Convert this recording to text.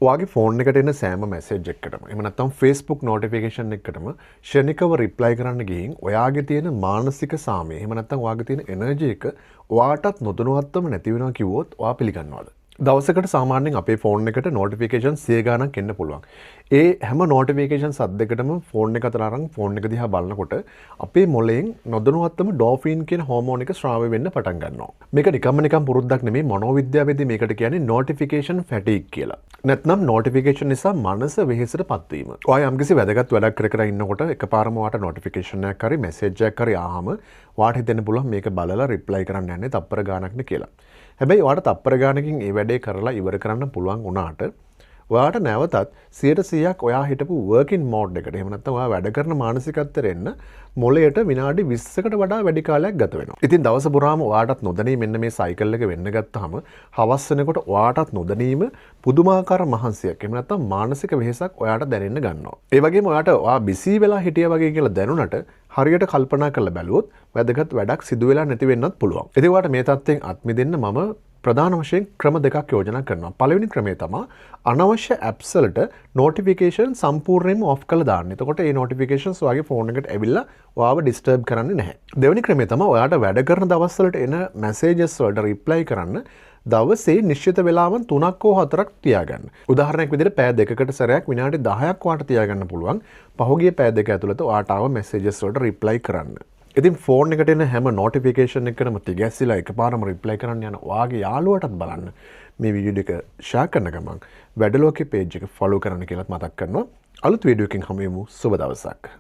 ඔයාගේ ෆෝන් එකට එන සෑම මැසේජ් එකකටම එහෙම නැත්නම් Facebook notification එකකටම ෂණිකව රිප්ලයි කරන්න ගිහින් ඔයාගේ තියෙන මානසික සාමය එහෙම නැත්නම් ඔයාගේ තියෙන එනර්ජි එක ඔයාටත් නොදැනුවත්වම නැති වෙනවා කිව්වොත් ඔයා පිළිගන්නවද? දවසකට සාමාන්‍යයෙන් අපේ ෆෝන් එකට notification 100 ගණක් එන්න පුළුවන්. ඒ හැම notification සද්දයකටම ෆෝන් එක අතර අරන් ෆෝන් එක දිහා බලනකොට අපේ මොළයෙන් නොදැනුවත්වම ඩෝෆින් කියන හෝමෝන් එක ස්‍රාවය වෙන්න පටන් ගන්නවා. මේක නිකම්ම පුරුද්දක් නෙමෙයි මනෝවිද්‍යාවේදී මේකට කියන්නේ notification fatigue කියලා. නැත්නම් notification නිසා මනස වෙහෙසටපත් වීම. ඔයා යම්කිසි වැදගත් වැඩක් කර කර ඉන්නකොට එකපාරම ඔයාට notification එකක් හරි message එකක් හරි ආවම ඔයාට හිතෙන්න පුළුවන් මේක බලලා reply කරන්න යන්නේ තප්පර ගානක්නේ කියලා. හැබැයි ඔයාට තප්පර ගානකින් ඒ වැඩේ කරලා ඉවර කරන්න පුළුවන් වුණාට ඔයාට නැවතත් 100%ක් ඔයා හිටපු working mode එකට එහෙම නැත්නම් ඔයා වැඩ කරන මානසිකත්වයට එන්න මොළයට විනාඩි 20කට වඩා වැඩි කාලයක් ගත වෙනවා. ඉතින් දවස පුරාම ඔයාටත් නොදැනී මෙන්න මේ සයිකල් එක වෙන්න ගත්තාම හවස් වෙනකොට ඔයාටත් නොදැනීම පුදුමාකාර මහන්සියක් එහෙම නැත්නම් මානසික වෙහෙසක් ඔයාට දැනෙන්න ගන්නවා. ඒ වගේම ඔයාට ඔයා බිසි වෙලා හිටියා වගේ කියලා දැනුණට හරියට කල්පනා කරලා බැලුවොත් වැදගත් වැඩක් සිදු වෙලා නැති වෙන්නත් පුළුවන්. ඉතින් ඔයාට මේ තත්ත්වයෙන් අත් මිදෙන්න මම ප්‍රධාන වශයෙන් ක්‍රම දෙකක් යෝජනා කරනවා. පළවෙනි ක්‍රමය තමයි අනවශ්‍ය apps වලට notification සම්පූර්ණයෙන්ම off කරලා දාන්න. එතකොට මේ notifications ඔයාගේ phone එකට ඇවිල්ලා ඔයාව disturb කරන්නේ නැහැ. දෙවෙනි ක්‍රමය තමයි ඔයාට වැඩ කරන දවස් වලට එන messages වලට reply කරන්න දවසේ නිශ්චිත වෙලාවන් 3ක් හෝ 4ක් තියාගන්න. උදාහරණයක් විදිහට පැය දෙකකට සැරයක් විනාඩි 10ක් වාට තියාගන්න පුළුවන්. පහුගිය පැය දෙක ඇතුළත ඔයාට ආව messages වලට reply කරන්න. ඉතින් ෆෝන් එකට එන හැම notification එකකටම තිගැස්සিলা එකපාරම reply කරන්න යන ඔයාගේ යාළුවටත් බලන්න මේ වීඩියෝ එක share කරන ගමන් වැඩලෝකේ page එක follow කරන්න කියලාත් මතක් කරනවා. අලුත් වීඩියෝ එකකින් හමු වෙමු. සුබ දවසක්.